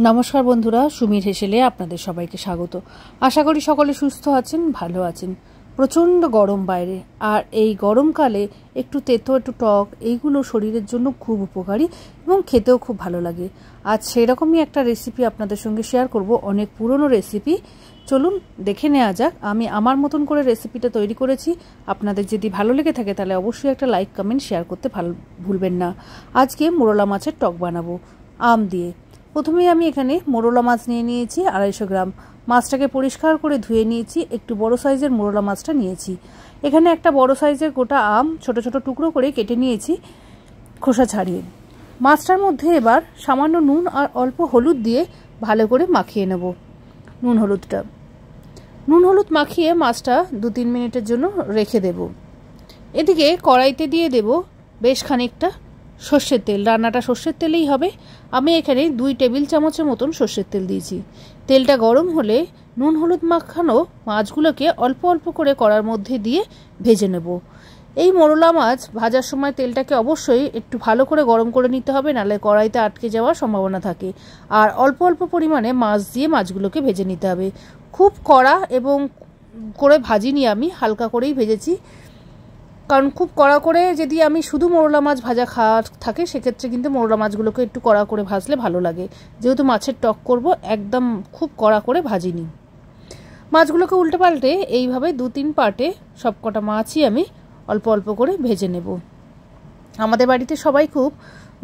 নমস্কার বন্ধুরা, সুমির হেসেলে আপনাদের সবাইকে স্বাগত। আশা করি সকলে সুস্থ আছেন, ভালো আছেন। প্রচণ্ড গরম বাইরে, আর এই গরমকালে একটু তেতো একটু টক এইগুলো শরীরের জন্য খুব উপকারী এবং খেতেও খুব ভালো লাগে। আজ সেরকমই একটা রেসিপি আপনাদের সঙ্গে শেয়ার করব, অনেক পুরনো রেসিপি। চলুন দেখে নেওয়া যাক। আমি আমার মতন করে রেসিপিটা তৈরি করেছি। আপনাদের যদি ভালো লেগে থাকে তাহলে অবশ্যই একটা লাইক কমেন্ট শেয়ার করতে ভুলবেন না। আজকে মোরলা মাছের টক বানাবো আম দিয়ে। প্রথমেই আমি এখানে মোরলা মাছ নিয়ে নিয়েছি 250 গ্রাম। মাছটাকে পরিষ্কার করে ধুয়ে নিয়েছি। একটু বড় সাইজের মোরলা মাছটা নিয়েছি। এখানে একটা বড় সাইজের গোটা আম ছোট ছোট টুকরো করে কেটে নিয়েছি খোসা ছাড়িয়ে। মাছটার মধ্যে এবার সামান্য নুন আর অল্প হলুদ দিয়ে ভালো করে মাখিয়ে নেব। নুন হলুদ মাখিয়ে মাছটা 2-3 মিনিটের জন্য রেখে দেব। এদিকে কড়াইতে দিয়ে দেব বেশ খানিকটা সর্ষের তেল। রান্নাটা সর্ষের তেলেই হবে। আমি এখানে 2 টেবিল চামচের মতন সর্ষের তেল দিয়েছি। তেলটা গরম হলে নুন হলুদ মাখানো মাছগুলোকে অল্প অল্প করে কড়ার মধ্যে দিয়ে ভেজে নেব। এই মোরলা মাছ ভাজার সময় তেলটাকে অবশ্যই একটু ভালো করে গরম করে নিতে হবে, নাহলে কড়াইতে আটকে যাওয়ার সম্ভাবনা থাকে। আর অল্প অল্প পরিমাণে মাছ দিয়ে মাছগুলোকে ভেজে নিতে হবে। খুব কড়া এবং করে ভাজিনি, আমি হালকা করেই ভেজেছি। কারণ খুব কড়া করে যদি আমি শুধু মোরলা মাছ ভাজা খাওয়ার থাকে, সেক্ষেত্রে কিন্তু মোরলা মাছগুলোকে একটু কড়া করে ভাজলে ভালো লাগে। যেহেতু মাছের টক করব, একদম খুব কড়া করে ভাজিনি। মাছগুলোকে উল্টে পাল্টে এইভাবে 2-3 পার্টে সব কটা মাছই আমি অল্প অল্প করে ভেজে নেব। আমাদের বাড়িতে সবাই খুব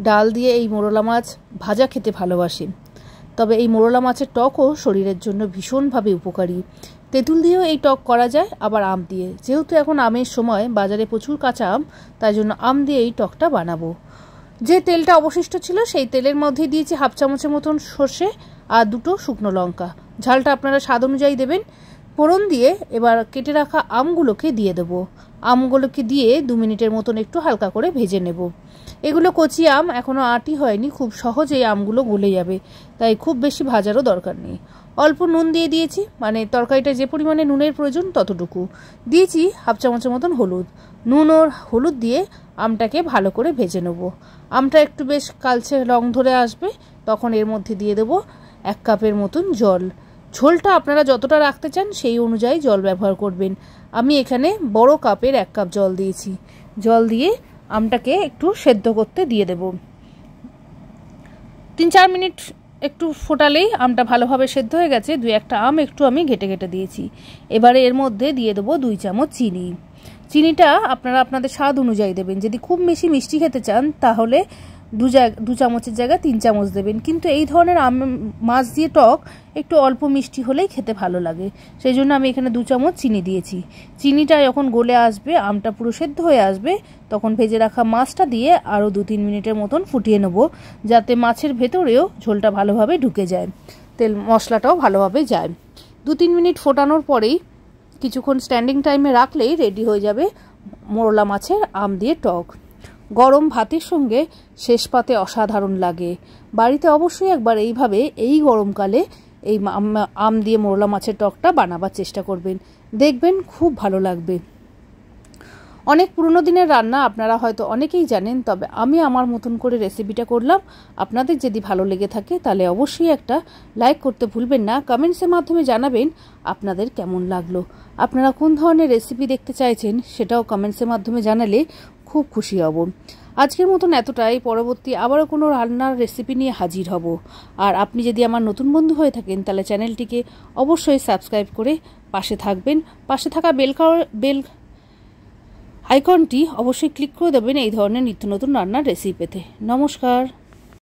ডাল দিয়ে এই মোরলা মাছ ভাজা খেতে ভালোবাসে। তবে এই মোরলা মাছের টকও শরীরের জন্য ভীষণভাবে উপকারী। তেঁতুল দিয়েও এই টক করা যায়, আবার আম দিয়ে। যেহেতু এখন আমের সময়, বাজারে প্রচুর কাঁচা আম, তাই জন্য আম দিয়ে এই টকটা বানাবো। যে তেলটা অবশিষ্ট ছিল সেই তেলের মধ্যে দিয়েছি 1/2 চামচের মতন সর্ষে আর 2টো শুকনো লঙ্কা। ঝালটা আপনারা স্বাদ অনুযায়ী দেবেন। ফোড়ন দিয়ে এবার কেটে রাখা আমগুলোকে দিয়ে দেবো। আমগুলোকে দিয়ে 2 মিনিটের মতন একটু হালকা করে ভেজে নেব। এগুলো কচি আম, এখনও আঁটি হয়নি, খুব সহজেই আমগুলো গলে যাবে, তাই খুব বেশি ভাজারও দরকার নেই। অল্প নুন দিয়ে দিয়েছি, মানে তরকারিটা যে পরিমাণে নুনের প্রয়োজন ততটুকু দিয়েছি। 1/2 চামচের মতন হলুদ। নুন ও হলুদ দিয়ে আমটাকে ভালো করে ভেজে নেব। আমটা একটু বেশ কালচে রং ধরে আসবে, তখন এর মধ্যে দিয়ে দেব 1 কাপের মতন জল। ঝোলটা আপনারা যতটা রাখতে চান সেই অনুযায়ী জল ব্যবহার করবেন। আমি এখানে বড় কাপের 1 কাপ জল দিয়েছি। জল দিয়ে আমটাকে একটু সেদ্ধ করতে দিয়ে দেব। 3-4 মিনিট একটু ফোটালেই আমটা ভালোভাবে সেদ্ধ হয়ে গেছে। 2-1টা আম একটু আমি ঘেটে ঘেটে দিয়েছি। এবারে এর মধ্যে দিয়ে দেবো 2 চামচ চিনি। চিনিটা আপনারা আপনাদের স্বাদ অনুযায়ী দেবেন। যদি খুব বেশি মিষ্টি খেতে চান তাহলে 2 চামচের জায়গায় 3 চামচ দেবেন। কিন্তু এই ধরনের মাছ দিয়ে টক একটু অল্প মিষ্টি হলেই খেতে ভালো লাগে, সেই জন্য আমি এখানে 2 চামচ চিনি দিয়েছি। চিনিটা যখন গলে আসবে, আমটা পুরো সেদ্ধ হয়ে আসবে, তখন ভেজে রাখা মাছটা দিয়ে আরও 2-3 মিনিটের মতন ফুটিয়ে নেব, যাতে মাছের ভেতরেও ঝোলটা ভালোভাবে ঢুকে যায়, তেল মশলাটাও ভালোভাবে যায়। 2-3 মিনিট ফোটানোর পরেই কিছুক্ষণ স্ট্যান্ডিং টাইমে রাখলেই রেডি হয়ে যাবে মোরলা মাছের আম দিয়ে টক। গরম ভাতের সঙ্গে শেষ পাতে অসাধারণ লাগে। বাড়িতে অবশ্যই একবার এইভাবে এই গরমকালে এই আম দিয়ে মোরলা মাছের টকটা বানাবার চেষ্টা করবেন, দেখবেন খুব ভালো লাগবে। অনেক পুরনো দিনের রান্না, আপনারা হয়তো অনেকেই জানেন, তবে আমি আমার মতন করে রেসিপিটা করলাম। আপনাদের যদি ভালো লেগে থাকে তাহলে অবশ্যই একটা লাইক করতে ভুলবেন না। কমেন্টসের মাধ্যমে জানাবেন আপনাদের কেমন লাগলো। আপনারা কোন ধরনের রেসিপি দেখতে চাইছেন সেটাও কমেন্টসের মাধ্যমে জানালে খুব খুশি হব। আজকের মতন এতটাই। পরবর্তী আবারও কোনো রান্নার রেসিপি নিয়ে হাজির হব। আর আপনি যদি আমার নতুন বন্ধু হয়ে থাকেন তাহলে চ্যানেলটিকে অবশ্যই সাবস্ক্রাইব করে পাশে থাকবেন। পাশে থাকা বেল আইকনটি অবশ্যই ক্লিক করে দেবেন এই ধরনের নিত্য নতুন রান্নার রেসিপি পেতে। নমস্কার।